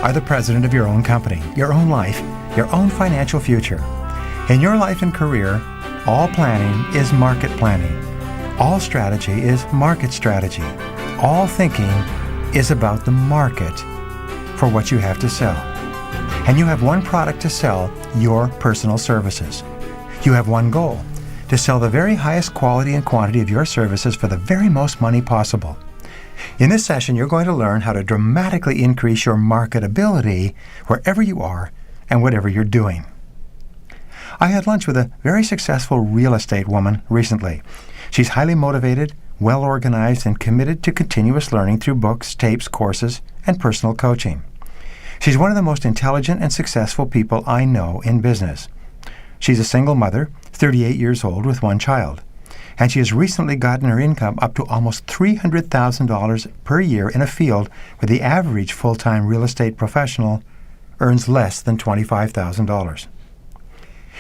are the president of your own company, your own life, your own financial future. In your life and career, all planning is market planning. All strategy is market strategy. All thinking is about the market for what you have to sell. And you have one product to sell, your personal services. You have one goal, to sell the very highest quality and quantity of your services for the very most money possible. In this session, you're going to learn how to dramatically increase your marketability wherever you are and whatever you're doing. I had lunch with a very successful real estate woman recently. She's highly motivated, well-organized, and committed to continuous learning through books, tapes, courses, and personal coaching. She's one of the most intelligent and successful people I know in business. She's a single mother, 38 years old, with one child. And she has recently gotten her income up to almost $300,000 per year in a field where the average full-time real estate professional earns less than $25,000.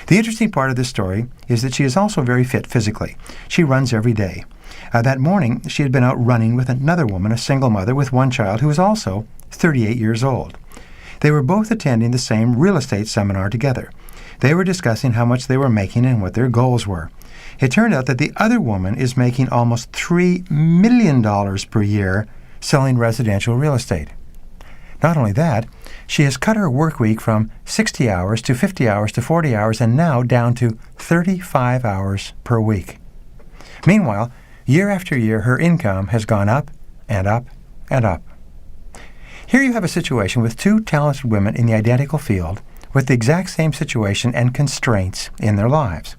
The interesting part of this story is that she is also very fit physically. She runs every day. That morning, she had been out running with another woman, a single mother with one child, who was also 38 years old. They were both attending the same real estate seminar together. They were discussing how much they were making and what their goals were. It turned out that the other woman is making almost $3 million per year selling residential real estate. Not only that, she has cut her work week from 60 hours to 50 hours to 40 hours and now down to 35 hours per week. Meanwhile, year after year, her income has gone up and up and up. Here you have a situation with two talented women in the identical field with the exact same situation and constraints in their lives.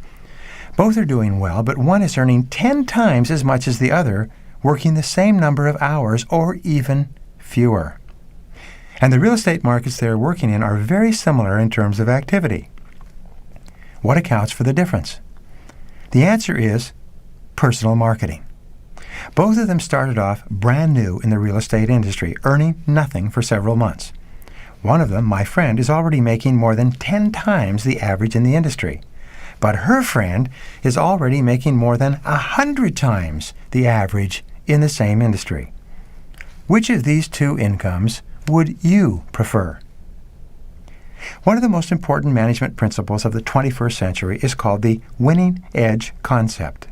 Both are doing well, but one is earning 10 times as much as the other, working the same number of hours or even fewer. And the real estate markets they are working in are very similar in terms of activity. What accounts for the difference? The answer is personal marketing. Both of them started off brand new in the real estate industry, earning nothing for several months. One of them, my friend, is already making more than 10 times the average in the industry. But her friend is already making more than 100 times the average in the same industry. Which of these two incomes would you prefer? One of the most important management principles of the 21st century is called the winning edge concept.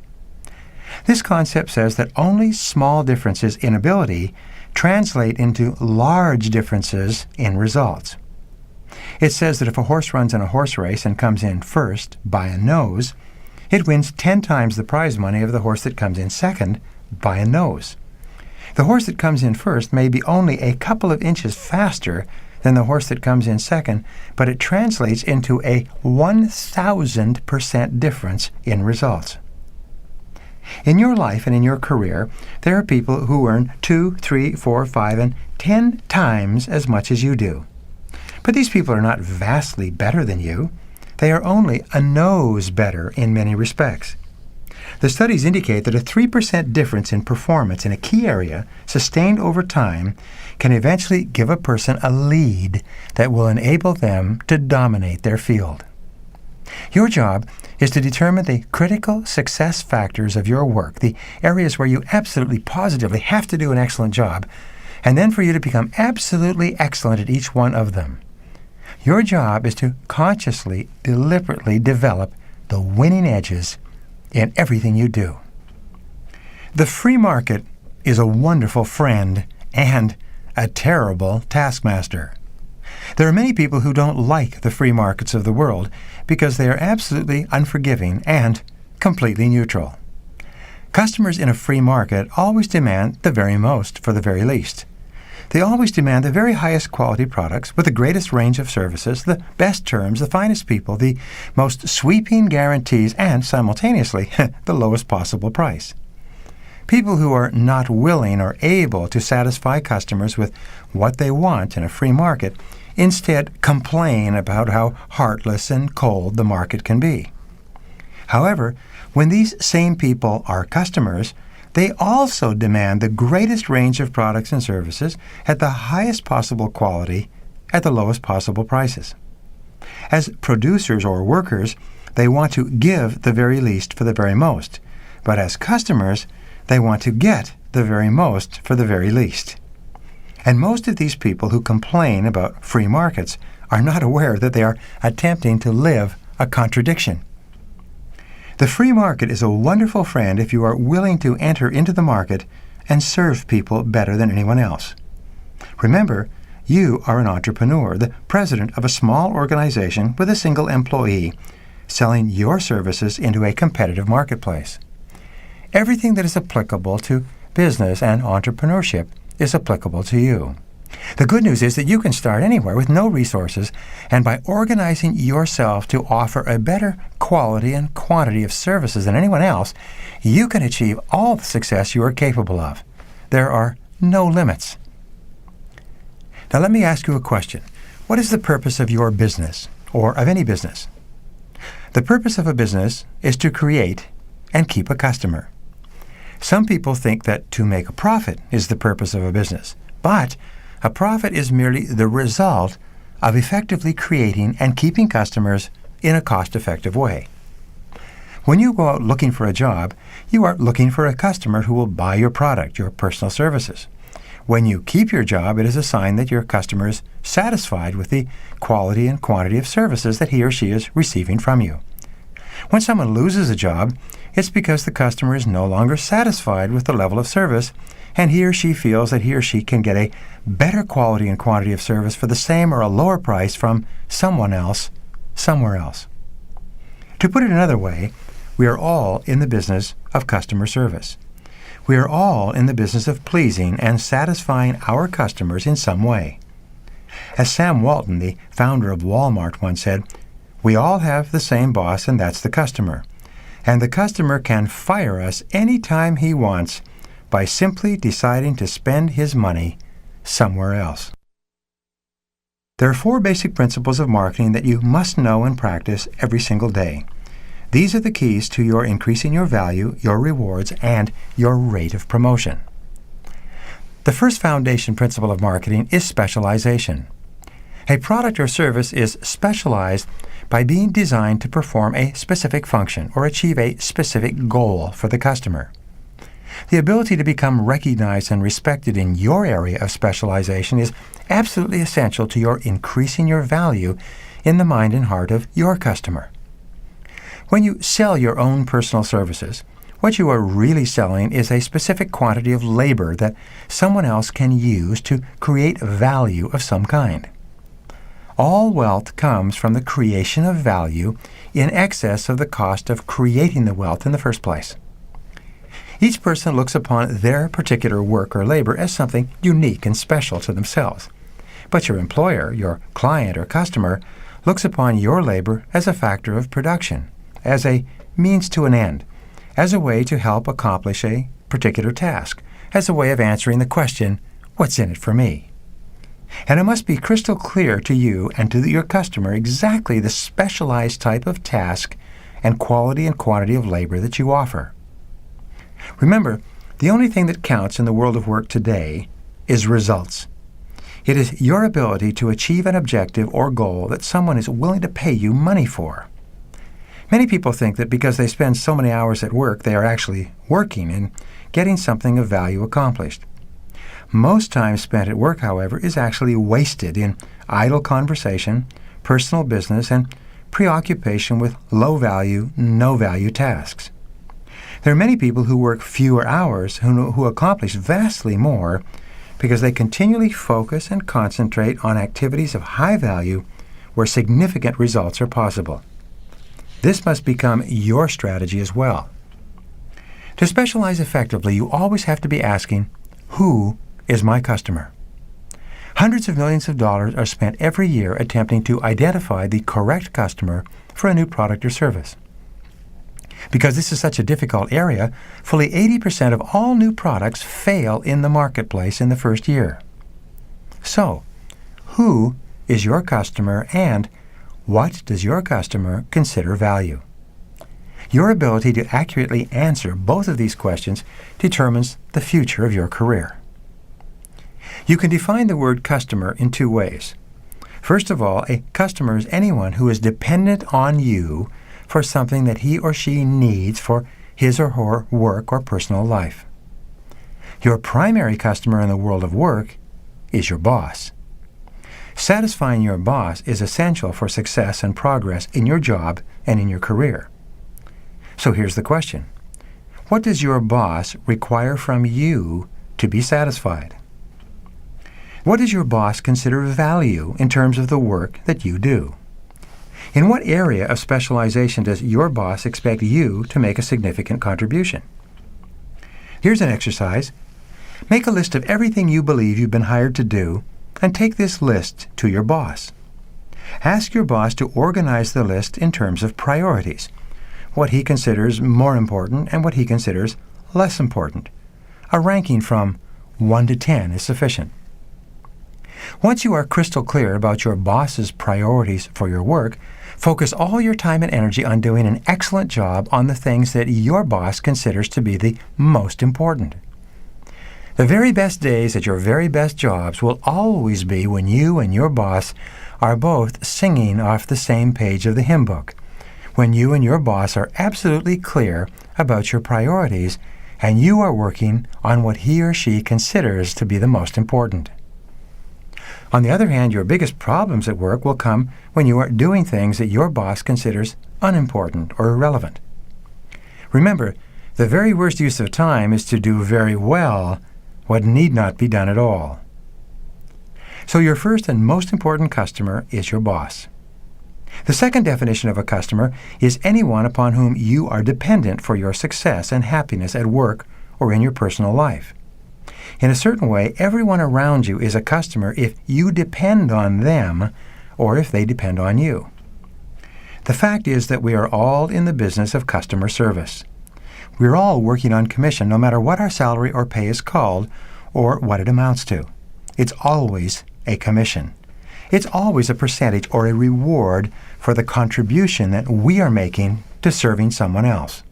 This concept says that only small differences in ability translate into large differences in results. It says that if a horse runs in a horse race and comes in first by a nose, it wins 10 times the prize money of the horse that comes in second by a nose. The horse that comes in first may be only a couple of inches faster than the horse that comes in second, but it translates into a 1,000% difference in results. In your life and in your career, there are people who earn 2, 3, 4, 5, and 10 times as much as you do. But these people are not vastly better than you. They are only a nose better in many respects. The studies indicate that a 3% difference in performance in a key area, sustained over time, can eventually give a person a lead that will enable them to dominate their field. Your job is to determine the critical success factors of your work, the areas where you absolutely positively have to do an excellent job, and then for you to become absolutely excellent at each one of them. Your job is to consciously, deliberately develop the winning edges in everything you do. The free market is a wonderful friend and a terrible taskmaster. There are many people who don't like the free markets of the world because they are absolutely unforgiving and completely neutral. Customers in a free market always demand the very most for the very least. They always demand the very highest quality products with the greatest range of services, the best terms, the finest people, the most sweeping guarantees, and simultaneously, the lowest possible price. People who are not willing or able to satisfy customers with what they want in a free market instead complain about how heartless and cold the market can be. However, when these same people are customers, they also demand the greatest range of products and services at the highest possible quality at the lowest possible prices. As producers or workers, they want to give the very least for the very most. But as customers, they want to get the very most for the very least. And most of these people who complain about free markets are not aware that they are attempting to live a contradiction. The free market is a wonderful friend if you are willing to enter into the market and serve people better than anyone else. Remember, you are an entrepreneur, the president of a small organization with a single employee, selling your services into a competitive marketplace. Everything that is applicable to business and entrepreneurship is applicable to you. The good news is that you can start anywhere with no resources, and by organizing yourself to offer a better quality and quantity of services than anyone else, you can achieve all the success you are capable of. There are no limits. Now let me ask you a question. What is the purpose of your business, or of any business? The purpose of a business is to create and keep a customer. Some people think that to make a profit is the purpose of a business, but a profit is merely the result of effectively creating and keeping customers in a cost-effective way. When you go out looking for a job, you are looking for a customer who will buy your product, your personal services. When you keep your job, it is a sign that your customer is satisfied with the quality and quantity of services that he or she is receiving from you. When someone loses a job, it's because the customer is no longer satisfied with the level of service, and he or she feels that he or she can get a better quality and quantity of service for the same or a lower price from someone else, somewhere else. To put it another way, we are all in the business of customer service. We are all in the business of pleasing and satisfying our customers in some way. As Sam Walton, the founder of Walmart, once said, "We all have the same boss, and that's the customer. And the customer can fire us any time he wants by simply deciding to spend his money somewhere else." There are 4 basic principles of marketing that you must know and practice every single day. These are the keys to your increasing your value, your rewards, and your rate of promotion. The first foundation principle of marketing is specialization. A product or service is specialized by being designed to perform a specific function or achieve a specific goal for the customer. The ability to become recognized and respected in your area of specialization is absolutely essential to your increasing your value in the mind and heart of your customer. When you sell your own personal services, what you are really selling is a specific quantity of labor that someone else can use to create value of some kind. All wealth comes from the creation of value in excess of the cost of creating the wealth in the first place. Each person looks upon their particular work or labor as something unique and special to themselves. But your employer, your client or customer, looks upon your labor as a factor of production, as a means to an end, as a way to help accomplish a particular task, as a way of answering the question, "What's in it for me?" And it must be crystal clear to you and to your customer exactly the specialized type of task and quality and quantity of labor that you offer. Remember, the only thing that counts in the world of work today is results. It is your ability to achieve an objective or goal that someone is willing to pay you money for. Many people think that because they spend so many hours at work, they are actually working and getting something of value accomplished. Most time spent at work, however, is actually wasted in idle conversation, personal business, and preoccupation with low-value, no-value tasks. There are many people who work fewer hours who accomplish vastly more because they continually focus and concentrate on activities of high value where significant results are possible. This must become your strategy as well. To specialize effectively, you always have to be asking, who is my customer? Hundreds of millions of dollars are spent every year attempting to identify the correct customer for a new product or service. Because this is such a difficult area, fully 80% of all new products fail in the marketplace in the first year. So, who is your customer and what does your customer consider value? Your ability to accurately answer both of these questions determines the future of your career. You can define the word customer in 2 ways. First of all, a customer is anyone who is dependent on you for something that he or she needs for his or her work or personal life. Your primary customer in the world of work is your boss. Satisfying your boss is essential for success and progress in your job and in your career. So here's the question. What does your boss require from you to be satisfied? What does your boss consider value in terms of the work that you do? In what area of specialization does your boss expect you to make a significant contribution? Here's an exercise. Make a list of everything you believe you've been hired to do and take this list to your boss. Ask your boss to organize the list in terms of priorities, what he considers more important and what he considers less important. A ranking from 1 to 10 is sufficient. Once you are crystal clear about your boss's priorities for your work, focus all your time and energy on doing an excellent job on the things that your boss considers to be the most important. The very best days at your very best jobs will always be when you and your boss are both singing off the same page of the hymn book, when you and your boss are absolutely clear about your priorities and you are working on what he or she considers to be the most important. On the other hand, your biggest problems at work will come when you are doing things that your boss considers unimportant or irrelevant. Remember, the very worst use of time is to do very well what need not be done at all. So your first and most important customer is your boss. The second definition of a customer is anyone upon whom you are dependent for your success and happiness at work or in your personal life. In a certain way, everyone around you is a customer if you depend on them or if they depend on you. The fact is that we are all in the business of customer service. We're all working on commission no matter what our salary or pay is called or what it amounts to. It's always a commission. It's always a percentage or a reward for the contribution that we are making to serving someone else.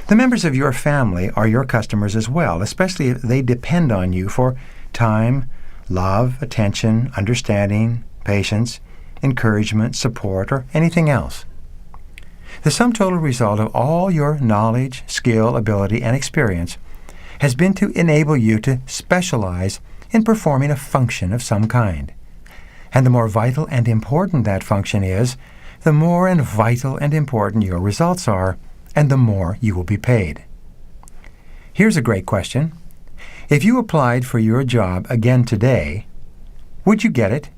The members of your family are your customers as well, especially if they depend on you for time, love, attention, understanding, patience, encouragement, support, or anything else. The sum total result of all your knowledge, skill, ability, and experience has been to enable you to specialize in performing a function of some kind. And the more vital and important that function is, the more and vital and important your results are, and the more you will be paid. Here's a great question. If you applied for your job again today, would you get it?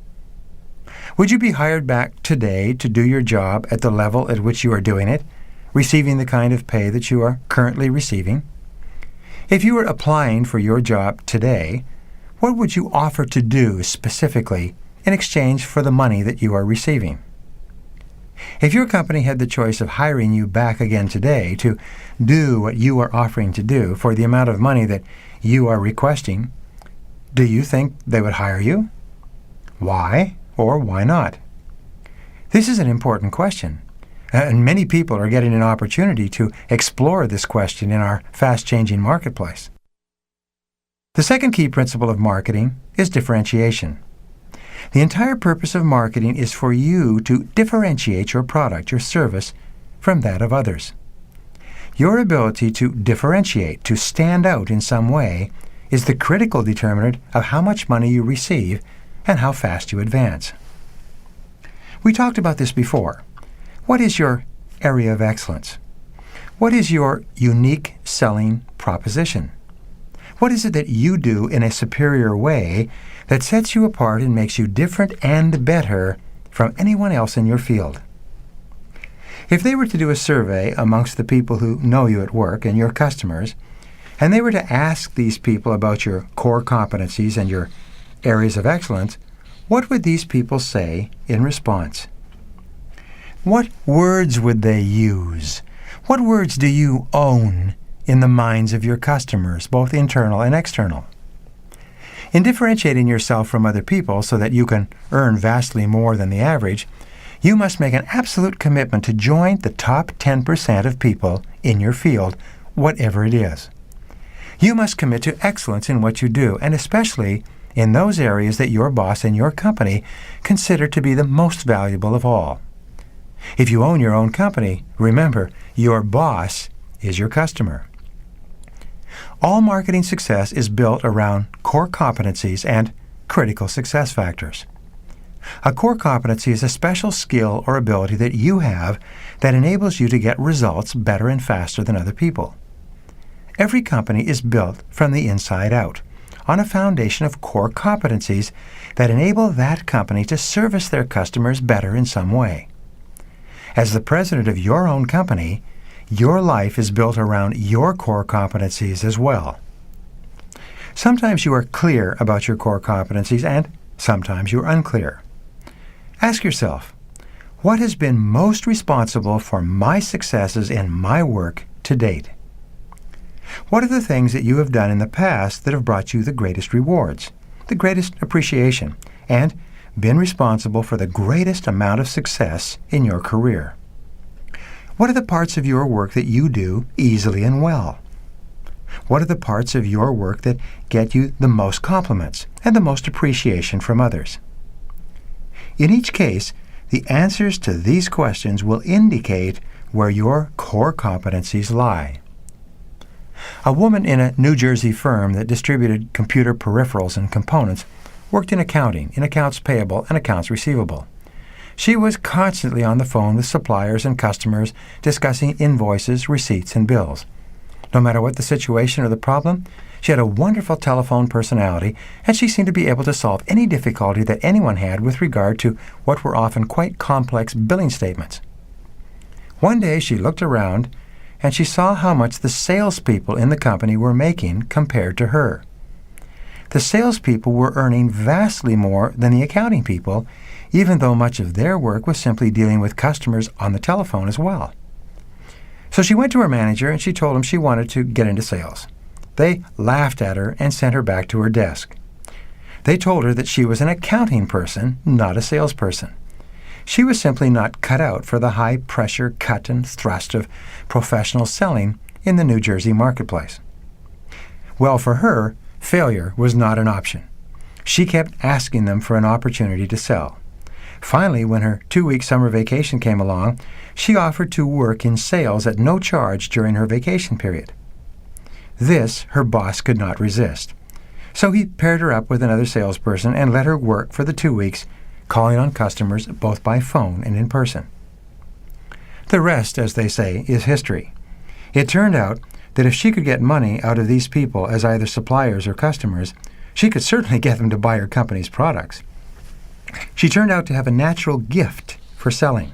Would you be hired back today to do your job at the level at which you are doing it, receiving the kind of pay that you are currently receiving? If you were applying for your job today, what would you offer to do specifically in exchange for the money that you are receiving? If your company had the choice of hiring you back again today to do what you are offering to do for the amount of money that you are requesting, do you think they would hire you? Why or why not? This is an important question, and many people are getting an opportunity to explore this question in our fast-changing marketplace. The second key principle of marketing is differentiation. The entire purpose of marketing is for you to differentiate your product, your service, from that of others. Your ability to differentiate, to stand out in some way, is the critical determinant of how much money you receive and how fast you advance. We talked about this before. What is your area of excellence? What is your unique selling proposition? What is it that you do in a superior way that sets you apart and makes you different and better from anyone else in your field? If they were to do a survey amongst the people who know you at work and your customers, and they were to ask these people about your core competencies and your areas of excellence, what would these people say in response? What words would they use? What words do you own in the minds of your customers, both internal and external? In differentiating yourself from other people so that you can earn vastly more than the average, you must make an absolute commitment to join the top 10% of people in your field, whatever it is. You must commit to excellence in what you do, and especially in those areas that your boss and your company consider to be the most valuable of all. If you own your own company, remember, your boss is your customer. All marketing success is built around core competencies and critical success factors. A core competency is a special skill or ability that you have that enables you to get results better and faster than other people. Every company is built from the inside out, on a foundation of core competencies that enable that company to service their customers better in some way. As the president of your own company, your life is built around your core competencies as well. Sometimes you are clear about your core competencies and sometimes you are unclear. Ask yourself, what has been most responsible for my successes in my work to date? What are the things that you have done in the past that have brought you the greatest rewards, the greatest appreciation, and been responsible for the greatest amount of success in your career? What are the parts of your work that you do easily and well? What are the parts of your work that get you the most compliments and the most appreciation from others? In each case, the answers to these questions will indicate where your core competencies lie. A woman in a New Jersey firm that distributed computer peripherals and components worked in accounting, in accounts payable and accounts receivable. She was constantly on the phone with suppliers and customers discussing invoices, receipts, and bills. No matter what the situation or the problem, she had a wonderful telephone personality, and she seemed to be able to solve any difficulty that anyone had with regard to what were often quite complex billing statements. One day she looked around, and she saw how much the salespeople in the company were making compared to her. The salespeople were earning vastly more than the accounting people, even though much of their work was simply dealing with customers on the telephone as well. So she went to her manager and she told him she wanted to get into sales. They laughed at her and sent her back to her desk. They told her that she was an accounting person, not a salesperson. She was simply not cut out for the high-pressure cut and thrust of professional selling in the New Jersey marketplace. Well, for her, failure was not an option. She kept asking them for an opportunity to sell. Finally, when her 2-week summer vacation came along, she offered to work in sales at no charge during her vacation period. This her boss could not resist. So he paired her up with another salesperson and let her work for the 2 weeks, calling on customers both by phone and in person. The rest, as they say, is history. It turned out that if she could get money out of these people as either suppliers or customers, she could certainly get them to buy her company's products. She turned out to have a natural gift for selling.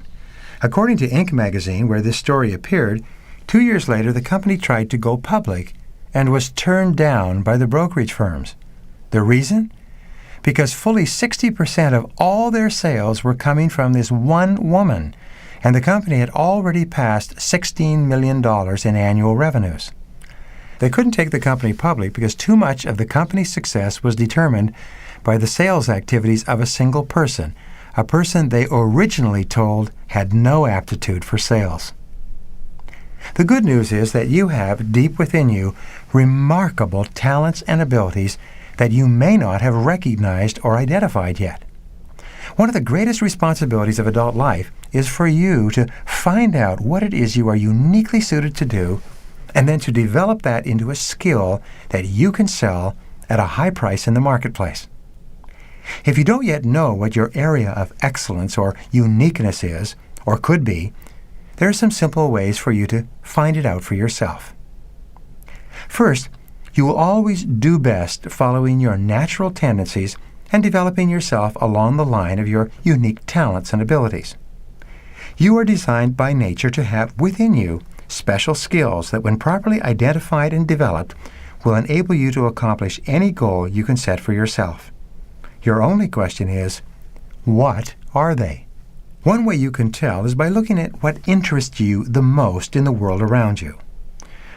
According to Inc. magazine, where this story appeared, 2 years later the company tried to go public and was turned down by the brokerage firms. The reason? Because fully 60% of all their sales were coming from this one woman, and the company had already passed $16 million in annual revenues. They couldn't take the company public because too much of the company's success was determined by the sales activities of a single person, a person they originally told had no aptitude for sales. The good news is that you have deep within you remarkable talents and abilities that you may not have recognized or identified yet. One of the greatest responsibilities of adult life is for you to find out what it is you are uniquely suited to do, and then to develop that into a skill that you can sell at a high price in the marketplace. If you don't yet know what your area of excellence or uniqueness is, or could be, there are some simple ways for you to find it out for yourself. First, you will always do best following your natural tendencies and developing yourself along the line of your unique talents and abilities. You are designed by nature to have within you special skills that, when properly identified and developed, will enable you to accomplish any goal you can set for yourself. Your only question is, what are they? One way you can tell is by looking at what interests you the most in the world around you.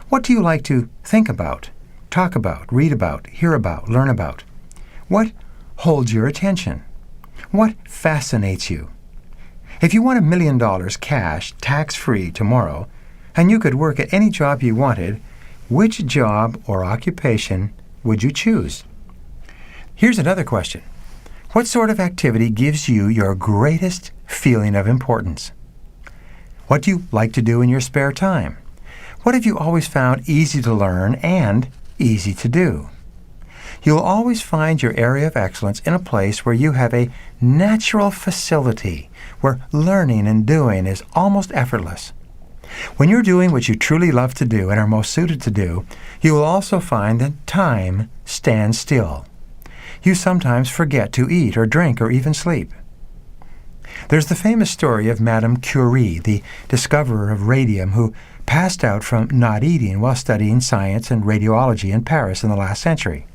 What do you like to think about, talk about, read about, hear about, learn about? What holds your attention? What fascinates you? If you won $1 million cash, tax-free tomorrow, and you could work at any job you wanted, which job or occupation would you choose? Here's another question. What sort of activity gives you your greatest feeling of importance? What do you like to do in your spare time? What have you always found easy to learn and easy to do? You'll always find your area of excellence in a place where you have a natural facility, where learning and doing is almost effortless. When you're doing what you truly love to do and are most suited to do, you will also find that time stands still. You sometimes forget to eat or drink or even sleep. There's the famous story of Madame Curie, the discoverer of radium, who passed out from not eating while studying science and radiology in Paris in the last century.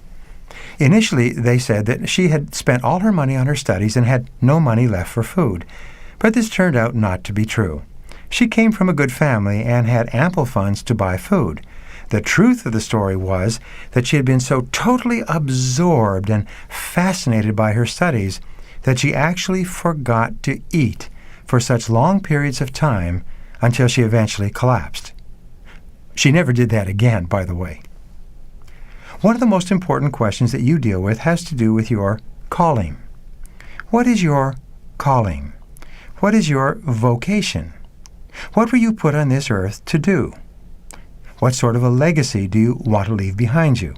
Initially, they said that she had spent all her money on her studies and had no money left for food, but this turned out not to be true. She came from a good family and had ample funds to buy food. The truth of the story was that she had been so totally absorbed and fascinated by her studies that she actually forgot to eat for such long periods of time until she eventually collapsed. She never did that again, by the way. One of the most important questions that you deal with has to do with your calling. What is your calling? What is your vocation? What were you put on this earth to do? What sort of a legacy do you want to leave behind you?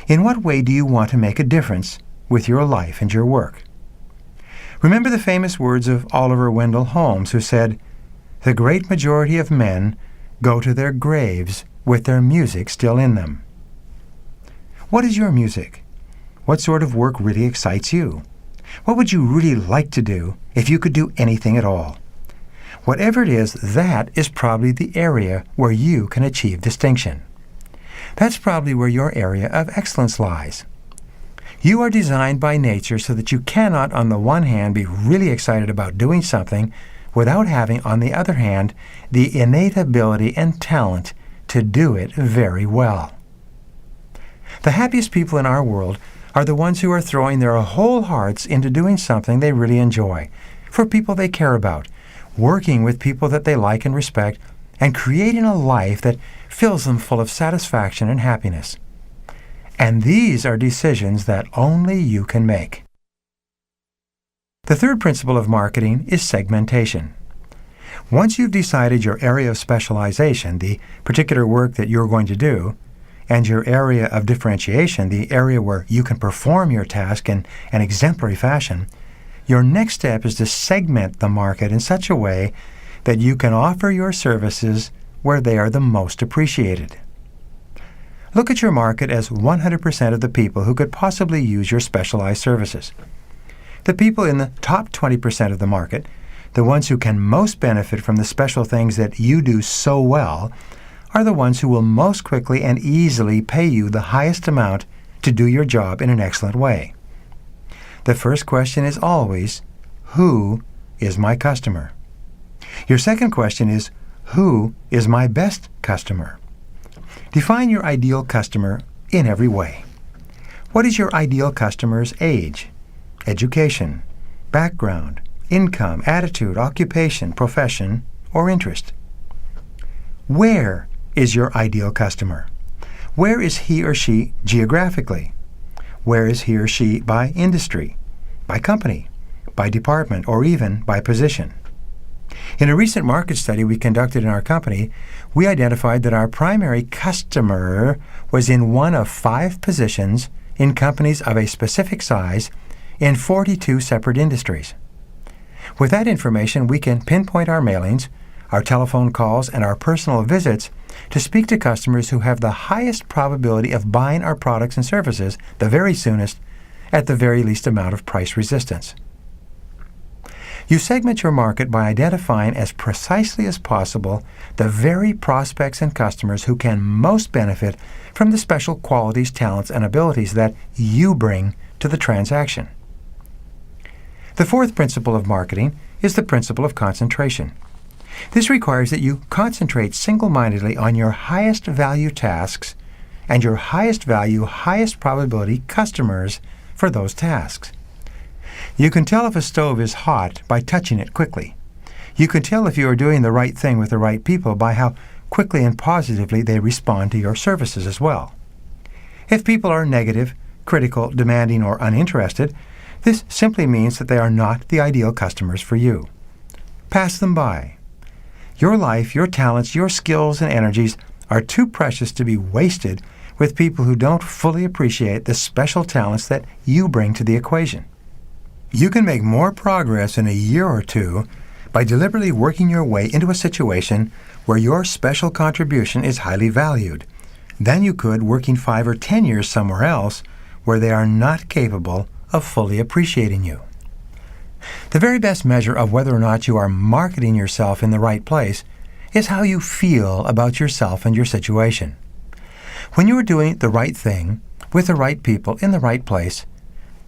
In what way do you want to make a difference with your life and your work? Remember the famous words of Oliver Wendell Holmes, who said, "The great majority of men go to their graves with their music still in them." What is your music? What sort of work really excites you? What would you really like to do if you could do anything at all? Whatever it is, that is probably the area where you can achieve distinction. That's probably where your area of excellence lies. You are designed by nature so that you cannot, on the one hand, be really excited about doing something without having, on the other hand, the innate ability and talent to do it very well. The happiest people in our world are the ones who are throwing their whole hearts into doing something they really enjoy, for people they care about, working with people that they like and respect, and creating a life that fills them full of satisfaction and happiness. And these are decisions that only you can make. The third principle of marketing is segmentation. Once you've decided your area of specialization, the particular work that you're going to do, and your area of differentiation, the area where you can perform your task in an exemplary fashion, your next step is to segment the market in such a way that you can offer your services where they are the most appreciated. Look at your market as 100% of the people who could possibly use your specialized services. The people in the top 20% of the market, the ones who can most benefit from the special things that you do so well, are the ones who will most quickly and easily pay you the highest amount to do your job in an excellent way. The first question is always, who is my customer? Your second question is, who is my best customer? Define your ideal customer in every way. What is your ideal customer's age, education, background, income, attitude, occupation, profession, or interest? Where is your ideal customer? Where is he or she geographically? Where is he or she by industry, by company, by department, or even by position? In a recent market study we conducted in our company, we identified that our primary customer was in one of 5 positions in companies of a specific size in 42 separate industries. With that information, we can pinpoint our mailings, our telephone calls, and our personal visits to speak to customers who have the highest probability of buying our products and services the very soonest at the very least amount of price resistance. You segment your market by identifying as precisely as possible the very prospects and customers who can most benefit from the special qualities, talents, and abilities that you bring to the transaction. The fourth principle of marketing is the principle of concentration. This requires that you concentrate single-mindedly on your highest value tasks and your highest value, highest probability customers for those tasks. You can tell if a stove is hot by touching it quickly. You can tell if you are doing the right thing with the right people by how quickly and positively they respond to your services as well. If people are negative, critical, demanding, or uninterested, this simply means that they are not the ideal customers for you. Pass them by. Your life, your talents, your skills and energies are too precious to be wasted with people who don't fully appreciate the special talents that you bring to the equation. You can make more progress in a year or two by deliberately working your way into a situation where your special contribution is highly valued than you could working 5 or 10 years somewhere else where they are not capable of fully appreciating you. The very best measure of whether or not you are marketing yourself in the right place is how you feel about yourself and your situation. When you are doing the right thing with the right people in the right place,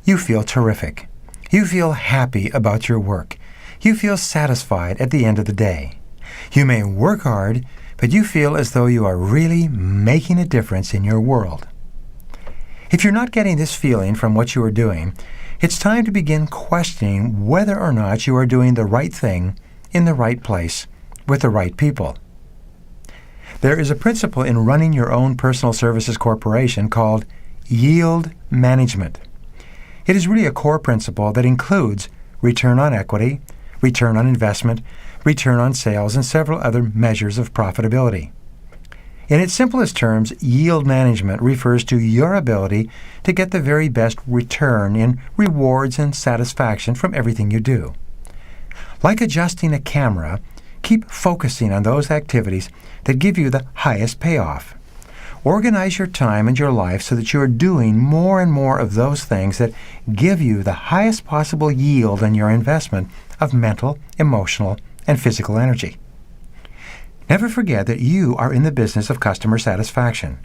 you feel terrific. You feel happy about your work. You feel satisfied at the end of the day. You may work hard, but you feel as though you are really making a difference in your world. If you're not getting this feeling from what you are doing, it's time to begin questioning whether or not you are doing the right thing in the right place with the right people. There is a principle in running your own personal services corporation called yield management. It is really a core principle that includes return on equity, return on investment, return on sales, and several other measures of profitability. In its simplest terms, yield management refers to your ability to get the very best return in rewards and satisfaction from everything you do. Like adjusting a camera, keep focusing on those activities that give you the highest payoff. Organize your time and your life so that you are doing more and more of those things that give you the highest possible yield on your investment of mental, emotional, and physical energy. Never forget that you are in the business of customer satisfaction.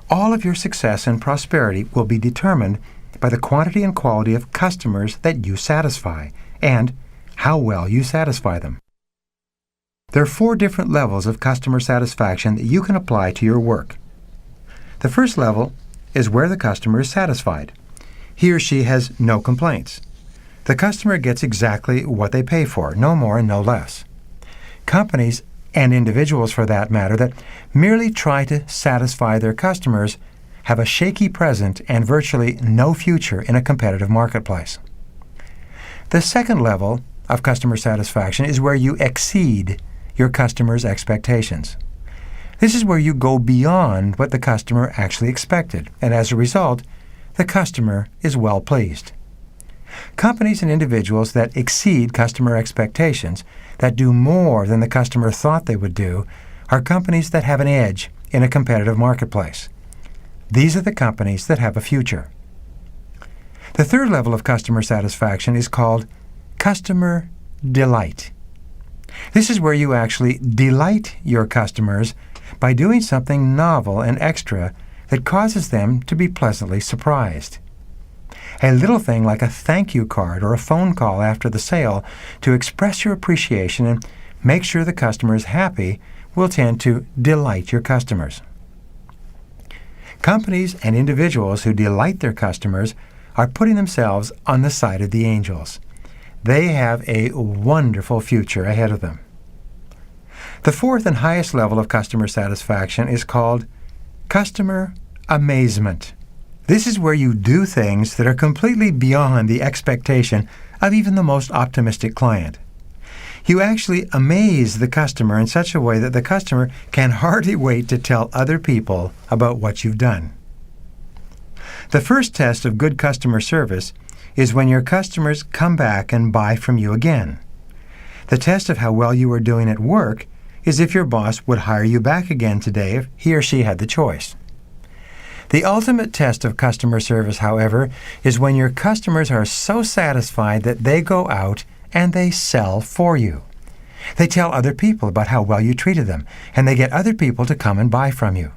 All of your success and prosperity will be determined by the quantity and quality of customers that you satisfy and how well you satisfy them. There are 4 different levels of customer satisfaction that you can apply to your work. The first level is where the customer is satisfied. He or she has no complaints. The customer gets exactly what they pay for, no more and no less. Companies, and individuals for that matter, that merely try to satisfy their customers have a shaky present and virtually no future in a competitive marketplace. The second level of customer satisfaction is where you exceed your customers' expectations. This is where you go beyond what the customer actually expected, and as a result, the customer is well pleased. Companies and individuals that exceed customer expectations, that do more than the customer thought they would do, are companies that have an edge in a competitive marketplace. These are the companies that have a future. The third level of customer satisfaction is called customer delight. This is where you actually delight your customers by doing something novel and extra that causes them to be pleasantly surprised. A little thing like a thank you card or a phone call after the sale to express your appreciation and make sure the customer is happy will tend to delight your customers. Companies and individuals who delight their customers are putting themselves on the side of the angels. They have a wonderful future ahead of them. The fourth and highest level of customer satisfaction is called customer amazement. This is where you do things that are completely beyond the expectation of even the most optimistic client. You actually amaze the customer in such a way that the customer can hardly wait to tell other people about what you've done. The first test of good customer service is when your customers come back and buy from you again. The test of how well you are doing at work is if your boss would hire you back again today if he or she had the choice. The ultimate test of customer service, however, is when your customers are so satisfied that they go out and they sell for you. They tell other people about how well you treated them, and they get other people to come and buy from you.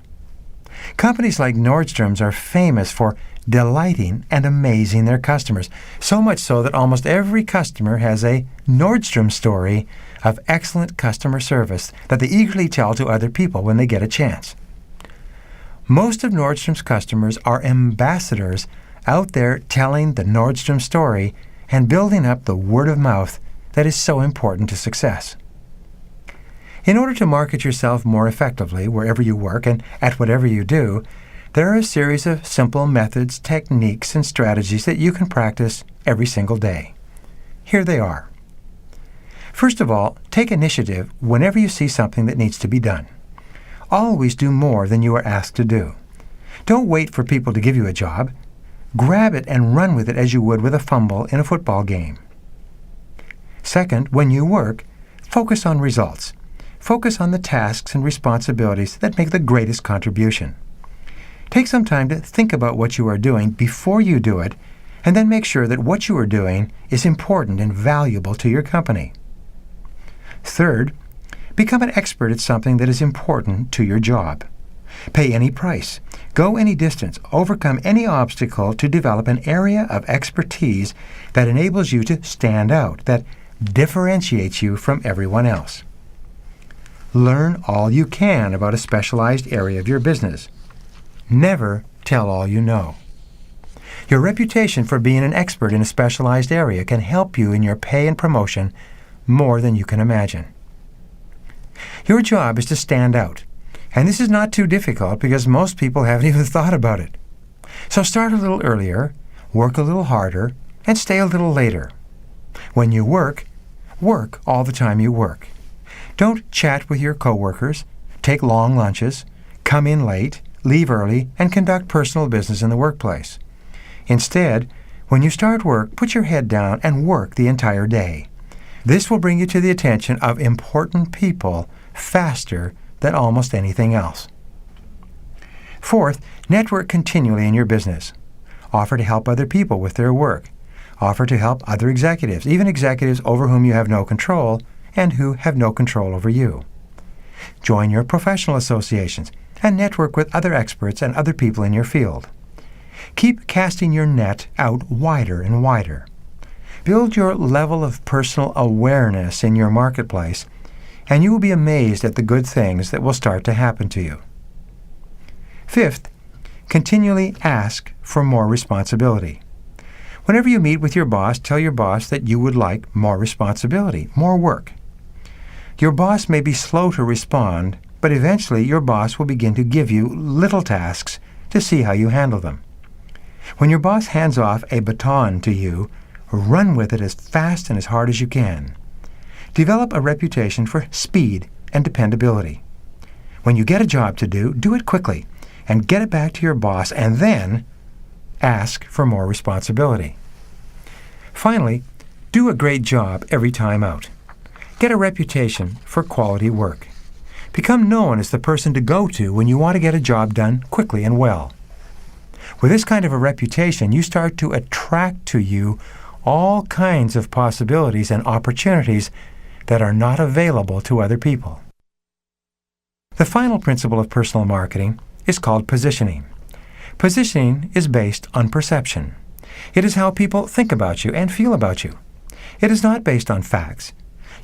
Companies like Nordstrom's are famous for delighting and amazing their customers, so much so that almost every customer has a Nordstrom story of excellent customer service that they eagerly tell to other people when they get a chance. Most of Nordstrom's customers are ambassadors out there telling the Nordstrom story and building up the word of mouth that is so important to success. In order to market yourself more effectively wherever you work and at whatever you do, there are a series of simple methods, techniques, and strategies that you can practice every single day. Here they are. First of all, take initiative whenever you see something that needs to be done. Always do more than you are asked to do. Don't wait for people to give you a job. Grab it and run with it as you would with a fumble in a football game. Second, when you work, focus on results. Focus on the tasks and responsibilities that make the greatest contribution. Take some time to think about what you are doing before you do it, and then make sure that what you are doing is important and valuable to your company. Third, become an expert at something that is important to your job. Pay any price, go any distance, overcome any obstacle to develop an area of expertise that enables you to stand out, that differentiates you from everyone else. Learn all you can about a specialized area of your business. Never tell all you know. Your reputation for being an expert in a specialized area can help you in your pay and promotion more than you can imagine. Your job is to stand out, and this is not too difficult because most people haven't even thought about it. So start a little earlier, work a little harder, and stay a little later. When you work, work all the time you work. Don't chat with your coworkers, take long lunches, come in late, leave early, and conduct personal business in the workplace. Instead, when you start work, put your head down and work the entire day. This will bring you to the attention of important people faster than almost anything else. Fourth, network continually in your business. Offer to help other people with their work. Offer to help other executives, even executives over whom you have no control and who have no control over you. Join your professional associations and network with other experts and other people in your field. Keep casting your net out wider and wider. Build your level of personal awareness in your marketplace, and you will be amazed at the good things that will start to happen to you. Fifth, continually ask for more responsibility. Whenever you meet with your boss, tell your boss that you would like more responsibility, more work. Your boss may be slow to respond, but eventually your boss will begin to give you little tasks to see how you handle them. When your boss hands off a baton to you, run with it as fast and as hard as you can. Develop a reputation for speed and dependability. When you get a job to do it quickly and get it back to your boss, and then ask for more responsibility. Finally, do a great job every time out. Get a reputation for quality work. Become known as the person to go to when you want to get a job done quickly and well. With this kind of a reputation, you start to attract to you all kinds of possibilities and opportunities that are not available to other people. The final principle of personal marketing is called positioning. Positioning is based on perception. It is how people think about you and feel about you. It is not based on facts.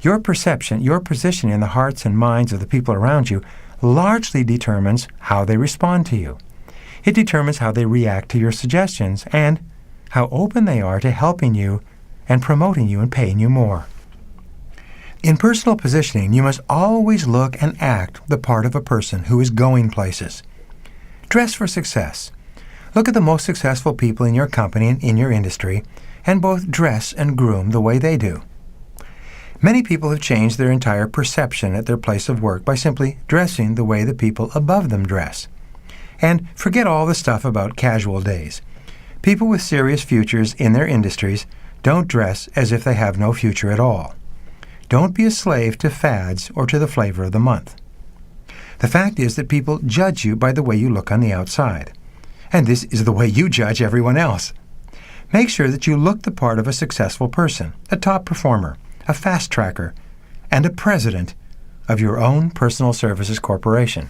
Your perception, your position in the hearts and minds of the people around you largely determines how they respond to you. It determines how they react to your suggestions and how open they are to helping you and promoting you and paying you more. In personal positioning, you must always look and act the part of a person who is going places. Dress for success. Look at the most successful people in your company and in your industry, and both dress and groom the way they do. Many people have changed their entire perception at their place of work by simply dressing the way the people above them dress. And forget all the stuff about casual days. People with serious futures in their industries don't dress as if they have no future at all. Don't be a slave to fads or to the flavor of the month. The fact is that people judge you by the way you look on the outside. And this is the way you judge everyone else. Make sure that you look the part of a successful person, a top performer, a fast tracker, and a president of your own personal services corporation.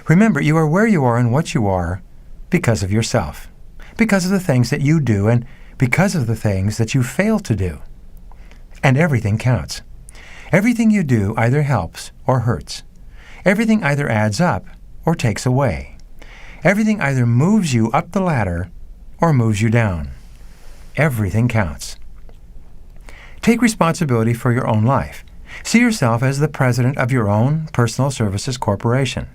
Remember, you are where you are and what you are because of yourself, because of the things that you do, and because of the things that you fail to do. And everything counts. Everything you do either helps or hurts. Everything either adds up or takes away. Everything either moves you up the ladder or moves you down. Everything counts. Take responsibility for your own life. See yourself as the president of your own personal services corporation.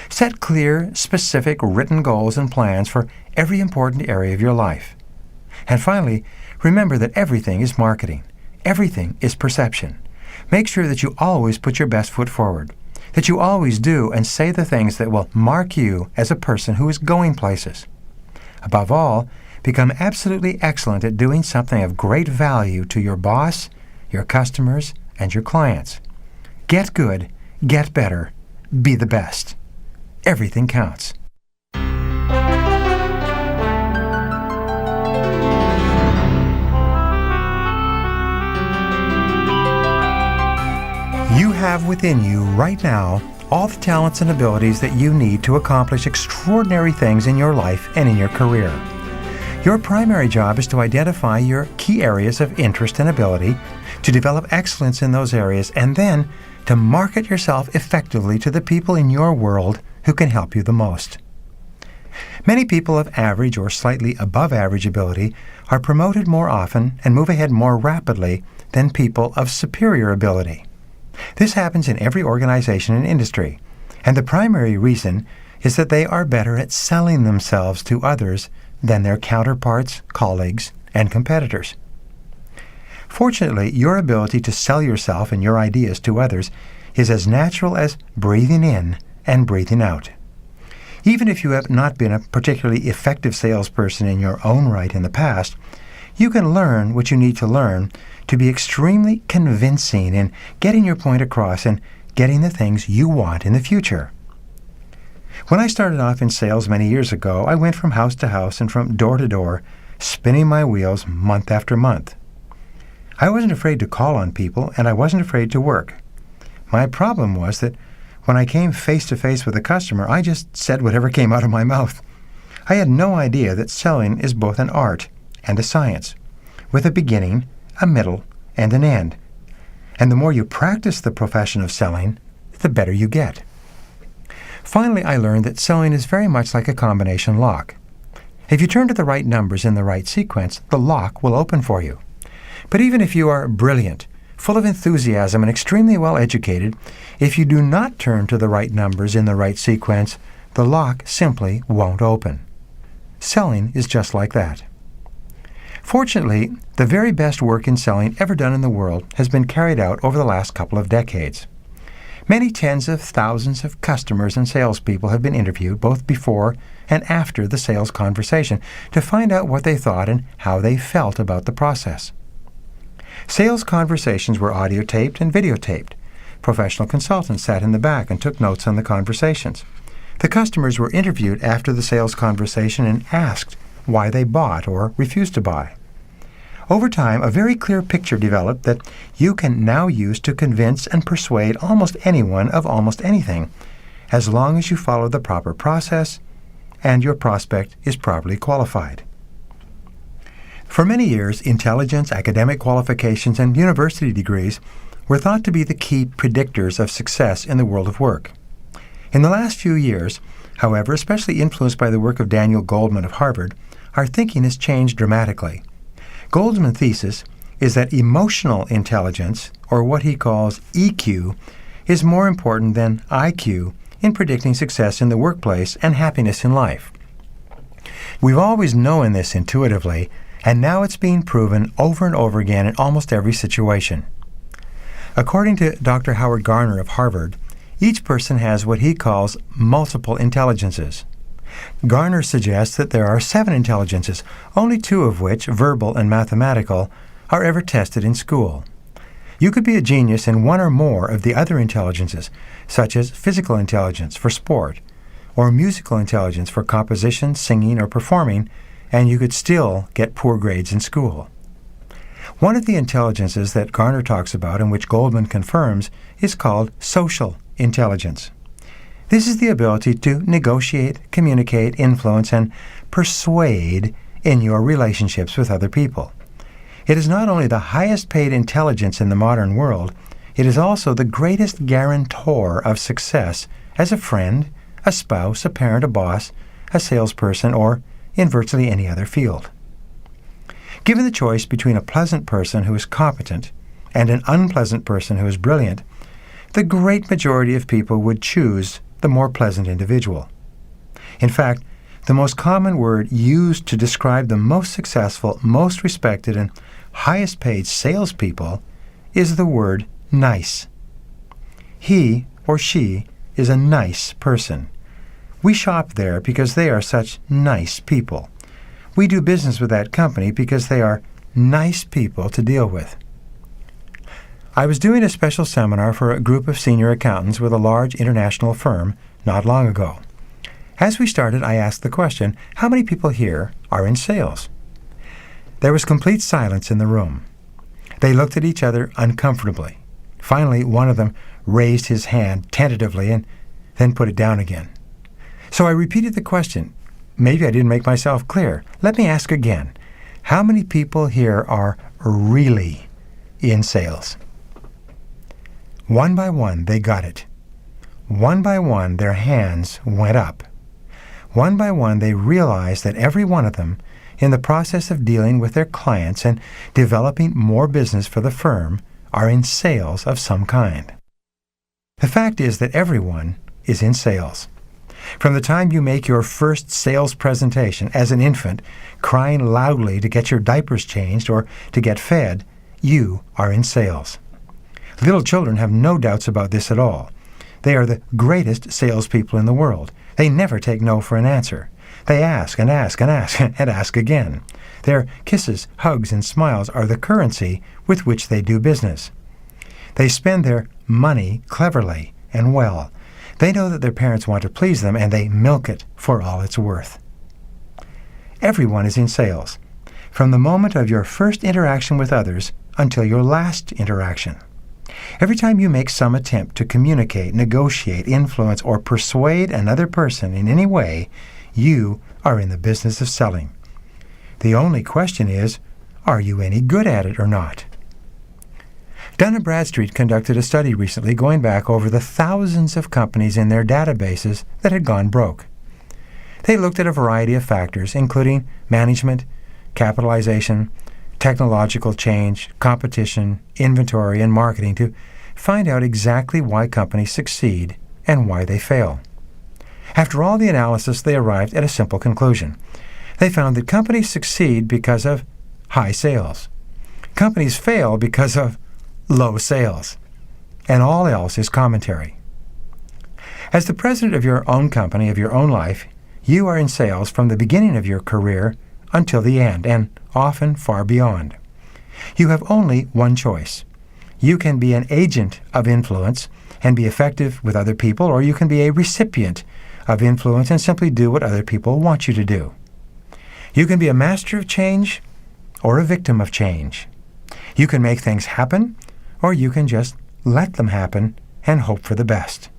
Set clear, specific, written goals and plans for every important area of your life. And finally, remember that everything is marketing. Everything is perception. Make sure that you always put your best foot forward. that you always do and say the things that will mark you as a person who is going places. Above all, become absolutely excellent at doing something of great value to your boss, your customers, and your clients. Get good, get better, be the best. Everything counts. You have within you right now all the talents and abilities that you need to accomplish extraordinary things in your life and in your career. Your primary job is to identify your key areas of interest and ability, to develop excellence in those areas, and then to market yourself effectively to the people in your world who can help you the most. Many people of average or slightly above average ability are promoted more often and move ahead more rapidly than people of superior ability. This happens in every organization and industry, and the primary reason is that they are better at selling themselves to others than their counterparts, colleagues, and competitors. Fortunately, your ability to sell yourself and your ideas to others is as natural as breathing in and breathing out. Even if you have not been a particularly effective salesperson in your own right in the past, you can learn what you need to learn to be extremely convincing in getting your point across and getting the things you want in the future. When I started off in sales many years ago, I went from house to house and from door to door, spinning my wheels month after month. I wasn't afraid to call on people, and I wasn't afraid to work. My problem was that when I came face to face with a customer, I just said whatever came out of my mouth. I had no idea that selling is both an art and a science, with a beginning, a middle, and an end. And the more you practice the profession of selling, the better you get. Finally, I learned that selling is very much like a combination lock. If you turn to the right numbers in the right sequence, the lock will open for you. But even if you are brilliant, full of enthusiasm, and extremely well educated, if you do not turn to the right numbers in the right sequence, the lock simply won't open. Selling is just like that. Fortunately, the very best work in selling ever done in the world has been carried out over the last couple of decades. Many tens of thousands of customers and salespeople have been interviewed both before and after the sales conversation to find out what they thought and how they felt about the process. Sales conversations were audio taped and videotaped. Professional consultants sat in the back and took notes on the conversations. The customers were interviewed after the sales conversation and asked why they bought or refused to buy. Over time, a very clear picture developed that you can now use to convince and persuade almost anyone of almost anything, as long as you follow the proper process and your prospect is properly qualified. For many years, intelligence, academic qualifications, and university degrees were thought to be the key predictors of success in the world of work. In the last few years, however, especially influenced by the work of Daniel Goldman of Harvard, our thinking has changed dramatically. Goldman's thesis is that emotional intelligence, or what he calls EQ, is more important than IQ in predicting success in the workplace and happiness in life. We've always known this intuitively, and now it's being proven over and over again in almost every situation. According to Dr. Howard Garner of Harvard, each person has what he calls multiple intelligences. Garner suggests that there are 7 intelligences, only 2 of which, verbal and mathematical, are ever tested in school. You could be a genius in 1 or more of the other intelligences, such as physical intelligence for sport, or musical intelligence for composition, singing, or performing, and you could still get poor grades in school. One of the intelligences that Garner talks about and which Goldman confirms is called social intelligence. This is the ability to negotiate, communicate, influence, and persuade in your relationships with other people. It is not only the highest paid intelligence in the modern world, it is also the greatest guarantor of success as a friend, a spouse, a parent, a boss, a salesperson, or in virtually any other field. Given the choice between a pleasant person who is competent and an unpleasant person who is brilliant, the great majority of people would choose the more pleasant individual. In fact, the most common word used to describe the most successful, most respected, and highest paid salespeople is the word nice. He or she is a nice person. We shop there because they are such nice people. We do business with that company because they are nice people to deal with. I was doing a special seminar for a group of senior accountants with a large international firm not long ago. As we started, I asked the question, how many people here are in sales? There was complete silence in the room. They looked at each other uncomfortably. Finally, one of them raised his hand tentatively and then put it down again. So I repeated the question. Maybe I didn't make myself clear. Let me ask again. How many people here are really in sales? One by one, they got it. One by one, their hands went up. One by one, they realized that every one of them, in the process of dealing with their clients and developing more business for the firm, are in sales of some kind. The fact is that everyone is in sales. From the time you make your first sales presentation as an infant, crying loudly to get your diapers changed or to get fed, you are in sales. Little children have no doubts about this at all. They are the greatest salespeople in the world. They never take no for an answer. They ask and ask and ask and ask again. Their kisses, hugs, and smiles are the currency with which they do business. They spend their money cleverly and well. They know that their parents want to please them, and they milk it for all it's worth. Everyone is in sales, from the moment of your first interaction with others until your last interaction. Every time you make some attempt to communicate, negotiate, influence, or persuade another person in any way, you are in the business of selling. The only question is, are you any good at it or not? Dun & Bradstreet conducted a study recently going back over the thousands of companies in their databases that had gone broke. They looked at a variety of factors, including management, capitalization, technological change, competition, inventory, and marketing, to find out exactly why companies succeed and why they fail. After all the analysis, they arrived at a simple conclusion. They found that companies succeed because of high sales. Companies fail because of low sales. And all else is commentary. As the president of your own company, of your own life, you are in sales from the beginning of your career until the end, and often far beyond. You have only one choice. You can be an agent of influence and be effective with other people, or you can be a recipient of influence and simply do what other people want you to do. You can be a master of change or a victim of change. You can make things happen, or you can just let them happen and hope for the best.